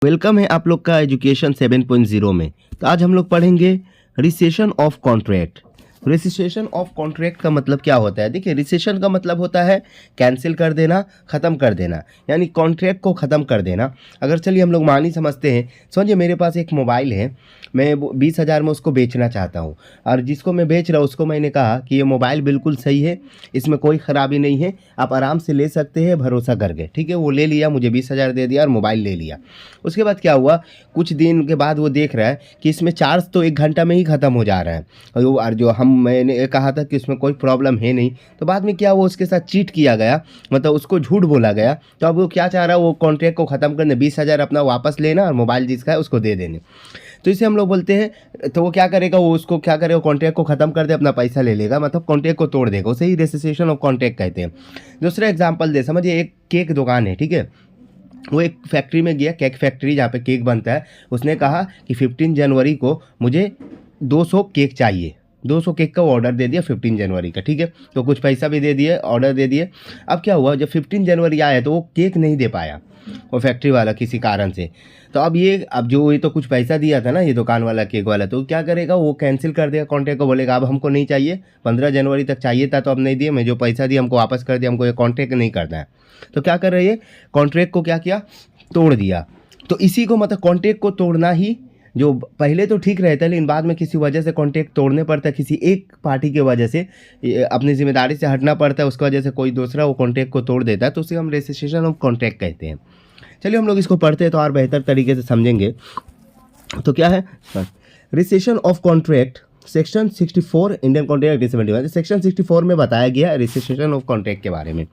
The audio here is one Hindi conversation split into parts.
वेलकम है आप लोग का एजुकेशन 7.0 में। तो आज हम लोग पढ़ेंगे recession of contract. Recession of contract का मतलब क्या होता है? देखिए, रिसेशन का मतलब होता है कैंसिल कर देना, ख़त्म कर देना, यानी कॉन्ट्रैक्ट को ख़त्म कर देना। अगर चलिए हम लोग मानी समझते हैं, समझिए मेरे पास एक मोबाइल है, मैं 20,000 में उसको बेचना चाहता हूँ और जिसको मैं बेच रहा हूँ उसको मैंने कहा कि ये मोबाइल बिल्कुल सही है, इसमें कोई ख़राबी नहीं है, आप आराम से ले सकते हैं भरोसा करके। ठीक है, वो ले लिया, मुझे 20,000 दे दिया और मोबाइल ले लिया। उसके बाद क्या हुआ, कुछ दिन के बाद वो देख रहा है कि इसमें चार्ज तो 1 घंटा में ही ख़त्म हो जा रहा है और जो मैंने कहा था कि उसमें कोई प्रॉब्लम है नहीं, तो बाद में क्या हुआ, उसके साथ चीट किया गया, मतलब उसको झूठ बोला गया। तो अब वो क्या चाह रहा है, वो कॉन्ट्रैक्ट को ख़त्म करने 20,000 अपना वापस लेना और मोबाइल जिसका है उसको दे देने। तो इसे हम लोग बोलते हैं, तो वो क्या करेगा, वो उसको क्या करेगा, कॉन्ट्रैक्ट को ख़त्म कर दे, अपना पैसा ले लेगा, मतलब कॉन्ट्रैक्ट को तोड़ देगा। उसे ही रेसिसेशन ऑफ कॉन्ट्रैक्ट कहते हैं। दूसरा एग्जाम्पल दे, समझिए एक केक दुकान है, ठीक है, वो एक फैक्ट्री में गया, केक फैक्ट्री जहाँ पे केक बनता है। उसने कहा कि 15 जनवरी को मुझे 200 केक चाहिए, 200 केक का ऑर्डर दे दिया 15 जनवरी का। ठीक है, तो कुछ पैसा भी दे दिए, ऑर्डर दे दिए। अब क्या हुआ, जब 15 जनवरी आया तो वो केक नहीं दे पाया, वो फैक्ट्री वाला किसी कारण से। तो अब जो ये तो कुछ पैसा दिया था ना, ये दुकान वाला केक वाला, तो क्या करेगा, वो कैंसिल कर देगा कॉन्ट्रैक्ट को, बोलेगा अब हमको नहीं चाहिए, 15 जनवरी तक चाहिए था तो अब नहीं दिए, मैं जो पैसा दिया हमको वापस कर दिया, हमको ये कॉन्ट्रैक्ट नहीं करना है। तो क्या कर रही है, कॉन्ट्रैक्ट को क्या किया, तोड़ दिया। तो इसी को मतलब कॉन्ट्रैक्ट को तोड़ना ही, जो पहले तो ठीक रहता है लेकिन बाद में किसी वजह से कॉन्ट्रैक्ट तोड़ने पड़ता है, किसी एक पार्टी की वजह से अपनी जिम्मेदारी से हटना पड़ता है, उसकी वजह से कोई दूसरा वो कॉन्ट्रैक्ट को तोड़ देता है, तो उसे हम रेसिसेशन ऑफ कॉन्ट्रैक्ट कहते हैं। चलिए हम लोग इसको पढ़ते हैं तो और बेहतर तरीके से समझेंगे। तो क्या है rescission of contract, section 64 Indian contract 71। Section 64 में बताया गया रिसेशन ऑफ कॉन्ट्रैक्ट के बारे में।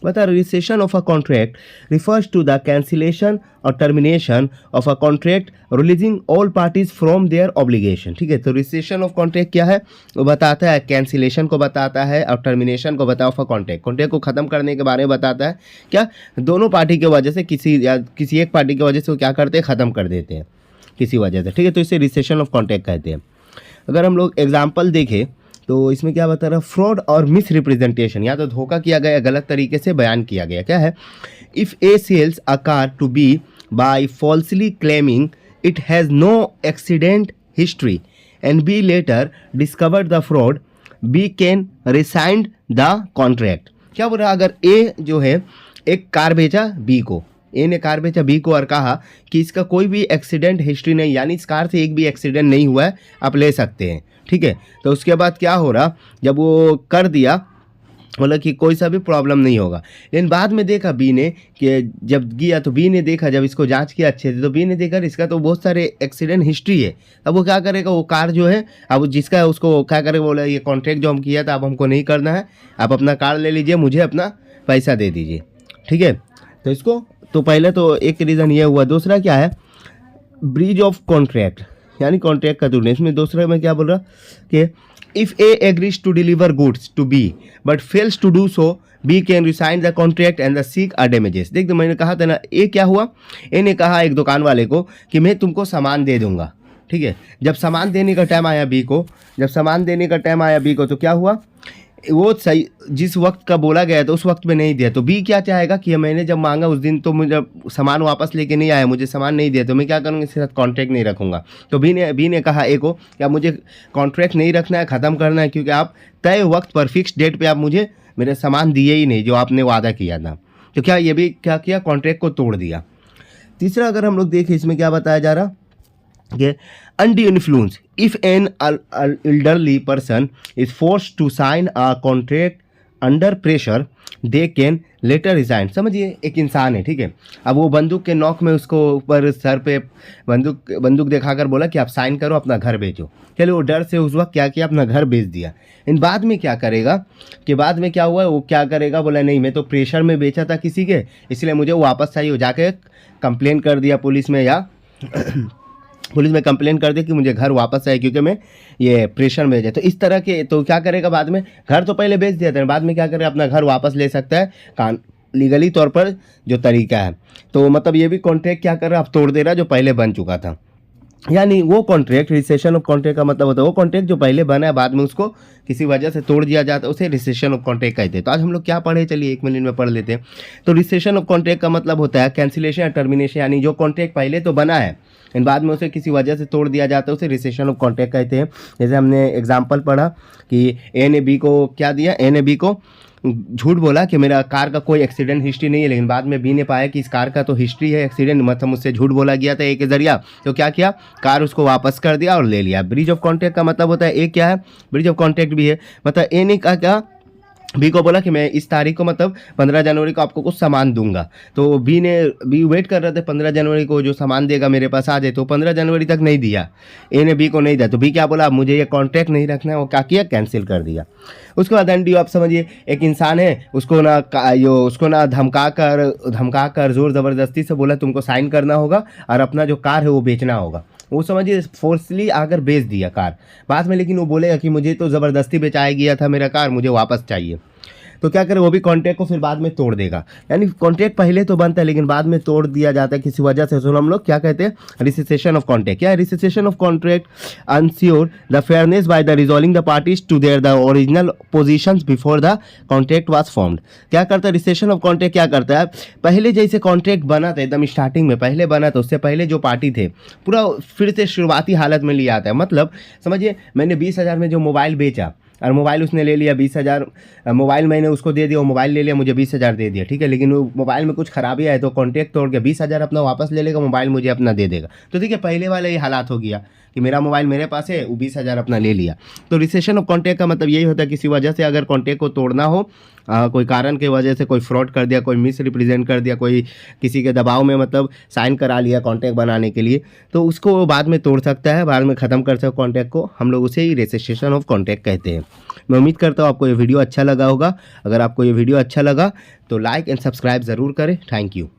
बता, rescission of a contract refers to the cancellation और termination of a contract releasing all parties from their obligation. ठीक है, तो रिसेशन ऑफ कॉन्ट्रैक्ट क्या है, वो बताता है कैंसिलेशन को बताता है और टर्मिनेशन को बताता है। कॉन्ट्रैक्ट को ख़त्म करने के बारे में बताता है, क्या दोनों पार्टी की वजह से, किसी एक पार्टी की वजह से वो क्या करते हैं, ख़त्म कर देते हैं किसी वजह से। ठीक है, तो इसे रिसेशन ऑफ कॉन्ट्रैक्ट कहते हैं। अगर हम लोग एग्जाम्पल देखें तो इसमें क्या बता रहा है, फ्रॉड और मिस रिप्रेजेंटेशन, या तो धोखा किया गया, गलत तरीके से बयान किया गया। क्या है, if A sells a car to B by falsely claiming it has no accident history and B later discovered the fraud, B can rescind the contract. क्या बोल रहा है, अगर ए जो है एक कार बेचा बी को, ए ने कार बेचा बी को और कहा कि इसका कोई भी एक्सीडेंट हिस्ट्री नहीं, यानी इस कार से एक भी एक्सीडेंट नहीं हुआ है, आप ले सकते हैं। ठीक है, तो उसके बाद क्या हो रहा, जब वो कर दिया मतलब कि कोई सा भी प्रॉब्लम नहीं होगा, लेकिन बाद में देखा बी ने कि जब गया तो बी ने देखा, जब इसको जांच किया अच्छे से तो बी ने देखा इसका तो बहुत सारे एक्सीडेंट हिस्ट्री है। अब वो क्या करेगा, वो कार जो है अब जिसका है उसको क्या करेगा, बोला ये कॉन्ट्रैक्ट जो हम किया था अब हमको नहीं करना है, आप अपना कार ले लीजिए, मुझे अपना पैसा दे दीजिए। ठीक है, तो इसको तो पहले तो एक रीज़न ये हुआ। दूसरा क्या है, ब्रीच ऑफ कॉन्ट्रैक्ट, यानी कॉन्ट्रैक्ट का तोड़ना। इसमें दूसरे में क्या बोल रहा कि if A agrees to deliver goods to B but fails to do so, B can resign the contract and the seek a damages. देख, तो मैंने कहा था ना, ए क्या हुआ, ए ने कहा एक दुकान वाले को कि मैं तुमको सामान दे दूंगा। ठीक है, जब सामान देने का टाइम आया बी को, तो क्या हुआ, वो सही जिस वक्त का बोला गया था उस वक्त में नहीं दिया, तो बी क्या चाहेगा कि मैंने जब मांगा उस दिन तो मुझे सामान वापस लेके नहीं आया, मुझे सामान नहीं दिया, तो मैं क्या करूँगा, इसके साथ कॉन्ट्रैक्ट नहीं रखूँगा। तो बी ने कहा ए को कि आप मुझे कॉन्ट्रैक्ट नहीं रखना है, ख़त्म करना है, क्योंकि आप तय वक्त पर फिक्स डेट पर आप मुझे मेरे सामान दिए ही नहीं जो आपने वादा किया था। तो क्या ये भी क्या किया, कॉन्ट्रैक्ट को तोड़ दिया। तीसरा अगर हम लोग देखें, इसमें क्या बताया जा रहा कि undue influence, if an elderly person is forced to sign a contract under pressure they can later resign। समझिए एक इंसान है, ठीक है, अब वो बंदूक के नोक में उसको ऊपर सर पे बंदूक दिखाकर बोला कि आप साइन करो, अपना घर बेचो। चलो वो डर से उस वक्त क्या किया, अपना घर बेच दिया। इन बाद में क्या करेगा कि बाद में क्या हुआ, वो क्या करेगा, बोला नहीं मैं तो प्रेशर में बेचा था किसी के, इसलिए मुझे वापस चाहिए। हो जाके कंप्लेन कर दिया पुलिस में, या पुलिस में कंप्लेन कर दे कि मुझे घर वापस आए क्योंकि मैं ये प्रेशर में भेजा। तो इस तरह के, तो क्या करेगा बाद में, घर तो पहले बेच दिया था, बाद में क्या करेगा, अपना घर वापस ले सकता है लीगली तौर पर जो तरीका है। तो मतलब ये भी कॉन्ट्रैक्ट क्या कर रहा है, अब तोड़ दे रहा है जो पहले बन चुका था। यानी वो कॉन्ट्रैक्ट, रिसेशन ऑफ कॉन्ट्रैक्ट का मतलब होता है वो कॉन्ट्रैक्ट जो पहले बना है बाद में उसको किसी वजह से तोड़ दिया जाता है, उसे रिसेशन ऑफ कॉन्ट्रैक्ट कहते हैं। तो आज हम लोग क्या पढ़े, चलिए 1 मिनट में पढ़ लेते हैं। तो रिसेशन ऑफ कॉन्ट्रैक्ट का मतलब होता है कैंसिलेशन या टर्मिनेशन, यानी जो कॉन्ट्रैक्ट पहले तो बना है इन बाद में उसे किसी वजह से तोड़ दिया जाता है, उसे रिसेशन ऑफ कॉन्ट्रैक्ट कहते हैं। जैसे हमने एग्जाम्पल पढ़ा कि ए ने बी को क्या दिया, ए ने बी को झूठ बोला कि मेरा कार का कोई एक्सीडेंट हिस्ट्री नहीं है, लेकिन बाद में बी ने पाया कि इस कार का तो हिस्ट्री है एक्सीडेंट, मतलब मुझसे झूठ बोला गया था ए के जरिया। तो क्या किया, कार उसको वापस कर दिया और ले लिया। ब्रीच ऑफ कॉन्ट्रैक्ट का मतलब होता है ए क्या है, ब्रीच ऑफ कॉन्ट्रैक्ट भी है, मतलब ए ने क्या बी को बोला कि मैं इस तारीख को मतलब 15 जनवरी को आपको कुछ सामान दूंगा। तो बी वेट कर रहे थे 15 जनवरी को जो सामान देगा मेरे पास आ जाए, तो 15 जनवरी तक नहीं दिया, ए ने बी को नहीं दिया। तो बी क्या बोला, मुझे ये कॉन्ट्रैक्ट नहीं रखना है, वो क्या किया, कैंसिल कर दिया। उसके बाद एनडीओ आप समझिए, एक इंसान है उसको ना धमका कर जोर ज़बरदस्ती से बोला तुमको साइन करना होगा और अपना जो कार है वो बेचना होगा। वो समझिए फोर्सली अगर बेच दिया कार बाद में, लेकिन वो बोलेगा कि मुझे तो ज़बरदस्ती बेचाया गया था मेरा कार, मुझे वापस चाहिए। तो क्या करे, वो भी कॉन्ट्रैक्ट को फिर बाद में तोड़ देगा। यानी कॉन्ट्रैक्ट पहले तो बनता है लेकिन बाद में तोड़ दिया जाता है किसी वजह से, तो हम लोग क्या कहते हैं, रिसेशन ऑफ कॉन्ट्रैक्ट। क्या है rescission of contract, ensure the fairness by the resolving the parties to their the original positions before the contract was formed. क्या करता है रिसेशन ऑफ कॉन्ट्रैक्ट, क्या करता है, पहले जैसे कॉन्ट्रैक्ट बना था एकदम स्टार्टिंग में पहले बना था, उससे पहले जो पार्टी थे पूरा फिर से शुरुआती हालत में लिया आता है। मतलब समझिए मैंने 20,000 में जो मोबाइल बेचा और मोबाइल उसने ले लिया 20,000, मोबाइल मैंने उसको दे दिया, वो मोबाइल ले लिया, मुझे 20,000 दे दिया, ठीक है, लेकिन वो मोबाइल में कुछ खराबी है तो कॉन्ट्रैक्ट तोड़ के 20,000 अपना वापस ले लेगा, मोबाइल मुझे अपना दे देगा। तो ठीक है, पहले वाला ये हालात हो गया कि मेरा मोबाइल मेरे पास है, वो 20,000 अपना ले लिया। तो रिसेशन ऑफ कॉन्ट्रैक्ट का मतलब यही होता है किसी वजह से अगर कॉन्ट्रैक्ट को तोड़ना हो, कोई कारण की वजह से कोई फ्रॉड कर दिया, कोई मिस रिप्रेजेंट कर दिया, कोई किसी के दबाव में मतलब साइन करा लिया कॉन्ट्रैक्ट बनाने के लिए, तो उसको वो बाद में तोड़ सकता है, बाद में ख़त्म कर सकता है कॉन्ट्रैक्ट को। हम लोग उसे ही रिसेशन ऑफ कॉन्ट्रैक्ट कहते हैं। मैं उम्मीद करता हूँ आपको ये वीडियो अच्छा लगा होगा। अगर आपको ये वीडियो अच्छा लगा तो लाइक एंड सब्सक्राइब ज़रूर करें। Thank you.